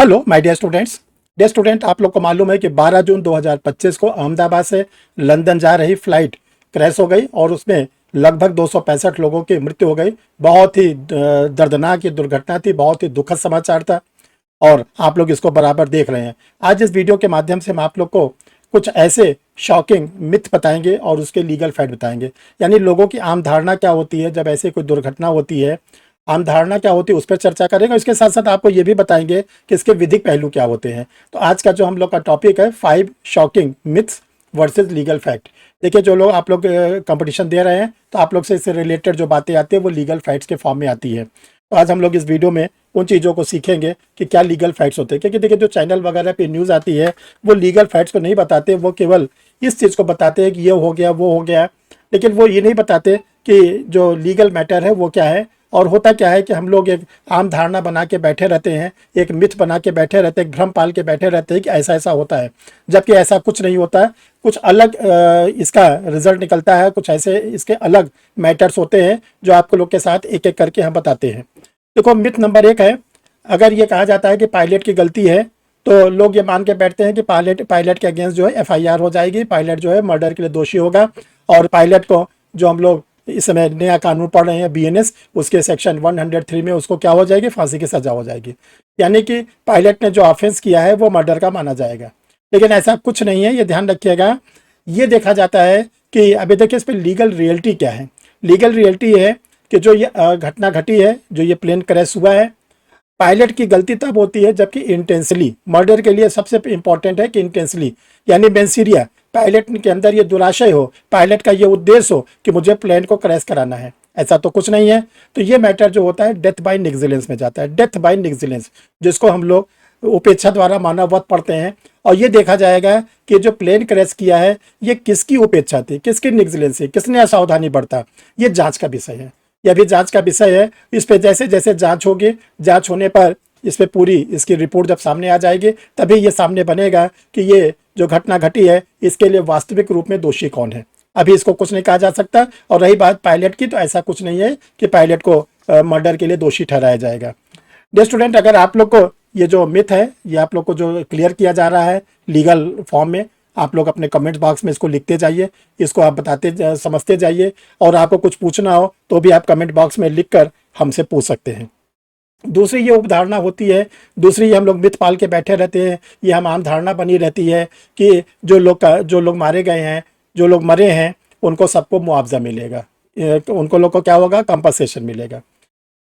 Hello my dear student, आप लोग को मालूम है कि 12 जून 2025 को अहमदाबाद से लंदन जा रही फ्लाइट क्रैश हो गई और उसमें लगभग 265 लोगों की मृत्यु हो गई। बहुत ही दर्दनाक ये दुर्घटना थी, बहुत ही दुखद समाचार था और आप लोग इसको बराबर देख रहे हैं। आज इस वीडियो के माध्यम से हम आप लोग को कुछ ऐसे शॉकिंग मिथ बताएंगे और उसके लीगल फैक्ट बताएंगे, यानी लोगों की आम धारणा क्या होती है जब ऐसे कोई दुर्घटना होती है, आम धारणा क्या होती है उस पर चर्चा करेंगे। इसके साथ साथ आपको ये भी बताएंगे कि इसके विधिक पहलू क्या होते हैं। तो आज का जो हम लोग का टॉपिक है 5 shocking myths versus legal fact. देखिए, जो लोग आप लोग कंपटीशन दे रहे हैं तो आप लोग से इससे रिलेटेड जो बातें आती है वो लीगल फैक्ट्स के फॉर्म में आती है। तो आज हम लोग इस वीडियो में उन चीज़ों को सीखेंगे कि क्या लीगल फैक्ट्स होते हैं, क्योंकि देखिए जो चैनल वगैरह पे न्यूज़ आती है वो लीगल फैक्ट्स को नहीं बताते, वो केवल इस चीज़ को बताते हैं कि ये हो गया वो हो गया, लेकिन वो ये नहीं बताते कि जो लीगल मैटर है वो क्या है। और होता क्या है कि हम लोग एक आम धारणा बना के बैठे रहते हैं, एक मिथ बना के बैठे रहते हैं, एक भ्रम पाल के बैठे रहते हैं कि ऐसा ऐसा होता है, जबकि ऐसा कुछ नहीं होता है। कुछ अलग इसका रिजल्ट निकलता है, कुछ ऐसे इसके अलग मैटर्स होते हैं जो आपको लोग के साथ एक एक करके हम बताते हैं। देखो, मिथ नंबर 1 है, अगर ये कहा जाता है कि पायलट की गलती है तो लोग ये मान के बैठते हैं कि पायलट के अगेंस्ट जो है एफआईआर हो जाएगी, पायलट जो है मर्डर के लिए दोषी होगा और पायलट को, जो हम लोग इस समय नया कानून पढ़ रहे हैं बीएनएस, उसके सेक्शन 103 में उसको क्या हो जाएगी, फांसी की सजा हो जाएगी। यानी कि पायलट ने जो ऑफेंस किया है वो मर्डर का माना जाएगा, लेकिन ऐसा कुछ नहीं है, ये ध्यान रखिएगा। ये देखा जाता है कि अभी देखिए इस पर लीगल रियलिटी क्या है। लीगल रियलिटी है कि जो ये घटना घटी है, जो ये प्लेन क्रैश हुआ है, पायलट की गलती तब होती है जबकि इंटेंसली, मर्डर के लिए सबसे इंपॉर्टेंट है कि इंटेंसली, यानी बेंसीरिया, पायलट के अंदर ये दुराशय हो, पायलट का ये उद्देश्य हो कि मुझे प्लेन को क्रैश कराना है, ऐसा तो कुछ नहीं है। तो ये मैटर जो होता है डेथ बाय नेग्लिजेंस में जाता है, डेथ बाय नेग्लिजेंस, जिसको हम लोग उपेक्षा द्वारा मानववध पढ़ते हैं। और ये देखा जाएगा कि जो प्लेन क्रैश किया है ये किसकी उपेक्षा थी, किसकी नेग्लिजेंस थी, किसने असावधानी बरता, ये जांच का विषय है, यह भी जांच का विषय है। इस पे जैसे जैसे जांच होगी, जांच होने पर इस पे पूरी इसकी रिपोर्ट जब सामने आ जाएगी तभी ये सामने बनेगा कि ये जो घटना घटी है इसके लिए वास्तविक रूप में दोषी कौन है। अभी इसको कुछ नहीं कहा जा सकता। और रही बात पायलट की, तो ऐसा कुछ नहीं है कि पायलट को मर्डर के लिए दोषी ठहराया जाएगा। डियर स्टूडेंट, अगर आप लोग को ये जो मिथ है ये आप लोग को जो क्लियर किया जा रहा है लीगल फॉर्म में, आप लोग अपने कमेंट बॉक्स में इसको लिखते जाइए, इसको आप बताते समझते जाइए, और आपको कुछ पूछना हो तो भी आप कमेंट बॉक्स में लिखकर हमसे पूछ सकते हैं। दूसरी ये उपधारणा होती है, दूसरी ये हम लोग मिथ पाल के बैठे रहते हैं, ये हम आम धारणा बनी रहती है कि जो लोग मारे गए हैं, जो लोग मरे हैं, उनको सबको मुआवजा मिलेगा, उनको लोग को क्या होगा, कंपनसेशन मिलेगा।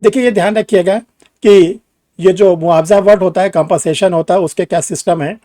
देखिए, ये ध्यान रखिएगा कि ये जो मुआवजा वर्ड होता है, कंपनसेशन होता है, उसके क्या सिस्टम है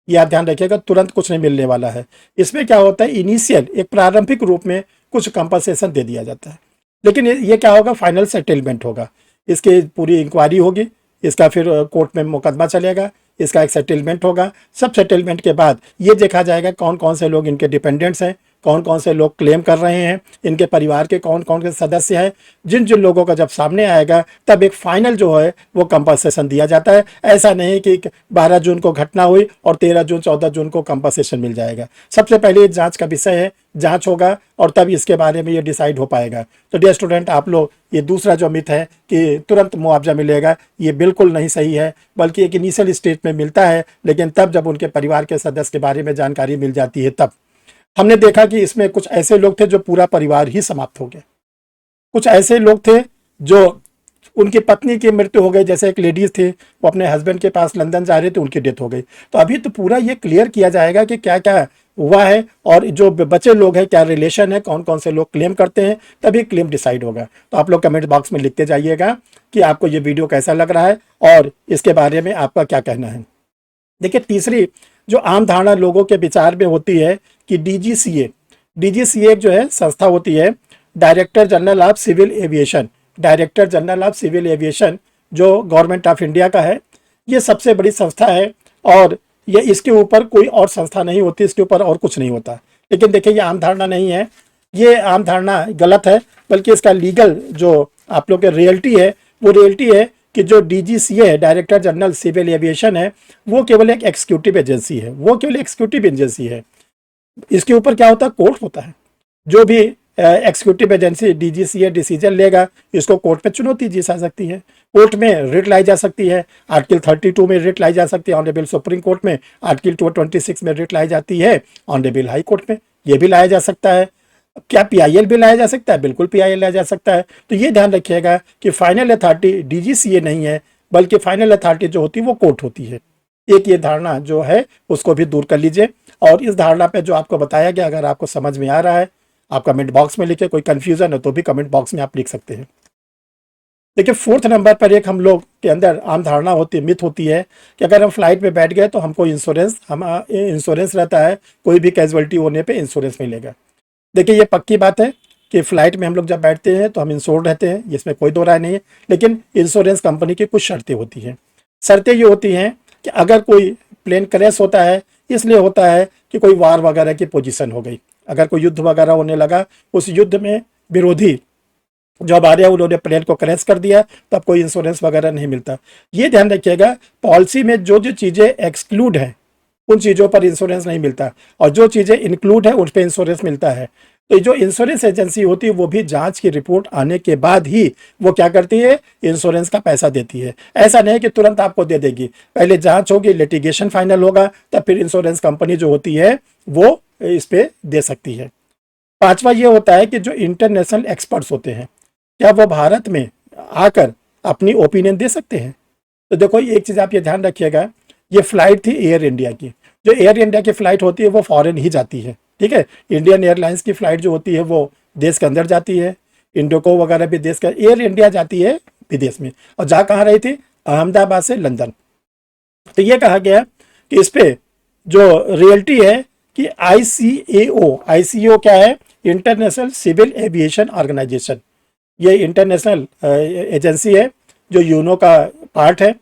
ये आप ध्यान रखिएगा। तुरंत कुछ नहीं मिलने वाला है। इसमें क्या होता है, इनिशियल एक प्रारंभिक रूप में कुछ कंपनसेशन दे दिया जाता है, लेकिन ये क्या होगा, फाइनल सेटलमेंट होगा। इसकी पूरी इंक्वायरी होगी, इसका फिर कोर्ट में मुकदमा चलेगा, इसका एक सेटलमेंट होगा। सब सेटलमेंट के बाद ये देखा जाएगा कौन कौन से लोग इनके डिपेंडेंट्स हैं, कौन कौन से लोग क्लेम कर रहे हैं, इनके परिवार के कौन कौन के सदस्य हैं। जिन जिन लोगों का जब सामने आएगा तब एक फाइनल जो है वो कंपनसेशन दिया जाता है। ऐसा नहीं कि 12 जून को घटना हुई और 13 जून 14 जून को कंपनसेशन मिल जाएगा। सबसे पहले जांच का विषय है, जांच होगा और तब इसके बारे में ये डिसाइड हो पाएगा। तो डियर स्टूडेंट, आप लोग ये दूसरा जो मिथ है कि तुरंत मुआवजा मिलेगा, ये बिल्कुल नहीं सही है, बल्कि एक इनिशियल स्टेज में मिलता है, लेकिन तब जब उनके परिवार के सदस्य के बारे में जानकारी मिल जाती है तब। हमने देखा कि इसमें कुछ ऐसे लोग थे जो पूरा परिवार ही समाप्त हो गया, कुछ ऐसे लोग थे जो उनकी पत्नी की मृत्यु हो गई, जैसे एक लेडीज थी वो अपने हस्बैंड के पास लंदन जा रही थी, उनकी डेथ हो गई। तो अभी तो पूरा ये क्लियर किया जाएगा कि क्या क्या हुआ है और जो बचे लोग हैं क्या रिलेशन है, कौन कौन से लोग क्लेम करते हैं, तभी क्लेम डिसाइड होगा। तो आप लोग कमेंट बॉक्स में लिखते जाइएगा कि आपको ये वीडियो कैसा लग रहा है और इसके बारे में आपका क्या कहना है। देखिए, तीसरी जो आम धारणा लोगों के विचार में होती है कि डीजीसीए जो है संस्था होती है, director general of civil aviation, director general of civil aviation जो गवर्नमेंट ऑफ इंडिया का है, ये सबसे बड़ी संस्था है और ये इसके ऊपर कोई और संस्था नहीं होती, इसके ऊपर और कुछ नहीं होता। लेकिन देखिए, ये आम धारणा नहीं है, ये आम धारणा गलत है, बल्कि इसका लीगल जो आप लोग के रियलिटी है वो रियलिटी है कि जो डीजीसीए है, डायरेक्टर जनरल सिविल एविएशन है, वो केवल एक एक्सिक्यूटिव एजेंसी है, वो केवल एक्सिक्यूटिव एजेंसी है। इसके ऊपर क्या होता है, कोर्ट होता है। जो भी एग्जीक्यूटिव एजेंसी DGCA डिसीजन लेगा, इसको कोर्ट में चुनौती दी जा सकती है, कोर्ट में रिट लाई जा सकती है, आर्टिकल 32 में रिट लाई जा सकती है ऑनरेबल सुप्रीम कोर्ट में, आर्टिकल 226 में रिट लाई जाती है ऑनरेबल हाई कोर्ट में, ये भी लाया जा सकता है। क्या PIL भी लाया जा सकता है? बिल्कुल PIL लाया जा सकता है। तो ये ध्यान रखिएगा कि फाइनल अथॉरिटी DGCA नहीं है, बल्कि फाइनल अथॉरिटी जो होती है वो कोर्ट होती है। एक ये धारणा जो है उसको भी दूर कर लीजिए। और इस धारणा पे जो आपको बताया गया, अगर आपको समझ में आ रहा है, आप कमेंट बॉक्स में लिखे, कोई कंफ्यूजन है तो भी कमेंट बॉक्स में आप लिख सकते हैं। देखिए, 4th नंबर पर एक हम लोग के अंदर आम धारणा होती है, मिथ होती है कि अगर हम फ्लाइट में बैठ गए तो हमको इंश्योरेंस रहता है, कोई भी कैजुअलिटी होने पे इंश्योरेंस मिलेगा। देखिए, ये पक्की बात है कि फ्लाइट में हम लोग जब बैठते हैं तो हम इंश्योर्ड रहते हैं, इसमें कोई दो राय नहीं है। लेकिन इंश्योरेंस कंपनी की कुछ शर्तें होती हैं। शर्तें ये होती हैं कि अगर कोई प्लेन क्रैश होता है, इसलिए होता है कि कोई वार वगैरह की पोजीशन हो गई, अगर कोई युद्ध वगैरह होने लगा, उस युद्ध में विरोधी जो हमारे उन्होंने प्लेन को क्रैश कर दिया, तब कोई इंश्योरेंस वगैरह नहीं मिलता। ये ध्यान रखिएगा, पॉलिसी में जो जो चीज़ें एक्सक्लूड हैं उन चीज़ों पर इंश्योरेंस नहीं मिलता, और जो चीज़ें इंक्लूड है उन पर इंश्योरेंस मिलता है। तो जो इंश्योरेंस एजेंसी होती है वो भी जांच की रिपोर्ट आने के बाद ही वो क्या करती है, इंश्योरेंस का पैसा देती है। ऐसा नहीं कि तुरंत आपको दे देगी, पहले जांच होगी, लिटिगेशन फाइनल होगा, तब फिर इंश्योरेंस कंपनी जो होती है वो इस पे दे सकती है। 5वां ये होता है कि जो इंटरनेशनल एक्सपर्ट्स होते हैं, क्या वो भारत में आकर अपनी ओपिनियन दे सकते हैं? तो देखो, एक चीज़ आप ये ध्यान रखिएगा, ये फ्लाइट थी एयर इंडिया की। जो एयर इंडिया की फ्लाइट होती है वो फॉरेन ही जाती है, ठीक है। इंडियन एयरलाइंस की फ्लाइट जो होती है वो देश के अंदर जाती है, इंडिको वगैरह भी देश का, एयर इंडिया जाती है विदेश में। और जा कहाँ रही थी? अहमदाबाद से लंदन। तो ये कहा गया कि इस पे जो रियलिटी है कि ICAO क्या है? International civil aviation organisation. ये इंटरनेशनल एजेंसी है जो यूनो का पार्ट है।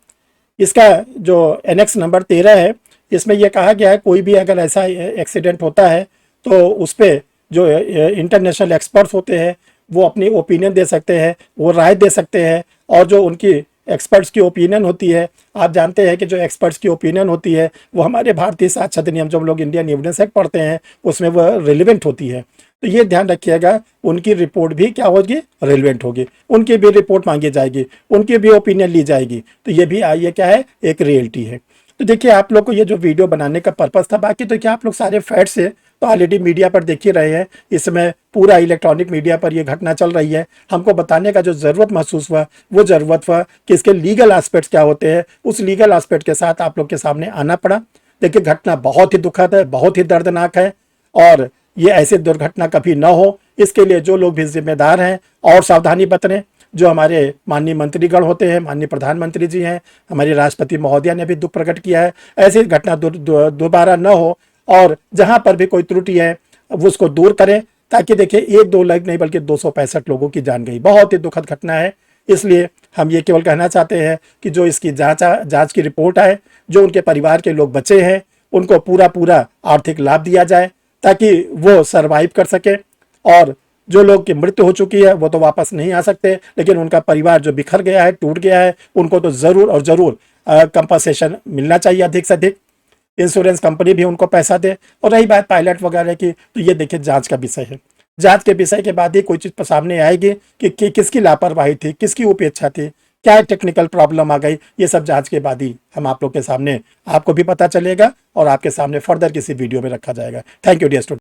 इसका जो एनेक्स नंबर 13 है, इसमें यह कहा गया है कोई भी अगर ऐसा एक्सीडेंट होता है तो उस पर जो इंटरनेशनल एक्सपर्ट्स होते हैं वो अपनी ओपिनियन दे सकते हैं, वो राय दे सकते हैं। और जो उनकी एक्सपर्ट्स की ओपिनियन होती है, आप जानते हैं कि जो एक्सपर्ट्स की ओपिनियन होती है वो हमारे भारतीय साक्ष्य अधिनियम, जो हम लोग इंडियन एविडेंस एक्ट पढ़ते हैं, उसमें वह रिलेवेंट होती है। तो ये ध्यान रखिएगा, उनकी रिपोर्ट भी क्या होगी? रिलेवेंट होगी, उनकी भी रिपोर्ट मांगी जाएगी, उनकी भी ओपिनियन ली जाएगी। तो ये भी ये क्या है? एक रियलिटी है। तो देखिए, आप लोग को ये जो वीडियो बनाने का पर्पज़ था, बाकी तो क्या आप लोग सारे फैक्ट्स है तो ऑलरेडी मीडिया पर देख ही रहे हैं। इस समय पूरा इलेक्ट्रॉनिक मीडिया पर ये घटना चल रही है। हमको बताने का जो ज़रूरत महसूस हुआ वो ज़रूरत हुआ कि इसके लीगल एस्पेक्ट्स क्या होते हैं, उस लीगल एस्पेक्ट के साथ आप लोग के सामने आना पड़ा। देखिए, घटना बहुत ही दुखद है, बहुत ही दर्दनाक है, और ये ऐसी दुर्घटना कभी ना हो इसके लिए जो लोग भी जिम्मेदार हैं और सावधानी बरतें। जो हमारे माननीय मंत्रीगण होते हैं, माननीय प्रधानमंत्री जी हैं, हमारे राष्ट्रपति महोदया ने भी दुख प्रकट किया है, ऐसी घटना दोबारा न हो, और जहां पर भी कोई त्रुटि है वो उसको दूर करें, ताकि देखिए 1-2 लोग नहीं बल्कि 265 लोगों की जान गई। बहुत ही दुखद घटना है। इसलिए हम ये केवल कहना चाहते हैं कि जो इसकी जांच की रिपोर्ट आए, जो उनके परिवार के लोग बचे हैं उनको पूरा आर्थिक लाभ दिया जाए ताकि वो सरवाइव कर सके। और जो लोग की मृत्यु हो चुकी है वो तो वापस नहीं आ सकते, लेकिन उनका परिवार जो बिखर गया है, टूट गया है, उनको तो ज़रूर और ज़रूर कंपनसेशन मिलना चाहिए, अधिक से अधिक। इंश्योरेंस कंपनी भी उनको पैसा दे। और रही बात पायलट वगैरह की, तो ये देखिए जांच का विषय है। जांच के विषय के बाद ही कोई चीज़ सामने आएगी कि किसकी लापरवाही थी, किसकी उपेक्षा थी, क्या टेक्निकल प्रॉब्लम आ गई। ये सब जांच के बाद ही हम आप लोग के सामने, आपको भी पता चलेगा और आपके सामने फर्दर किसी वीडियो में रखा जाएगा। Thank you dear student.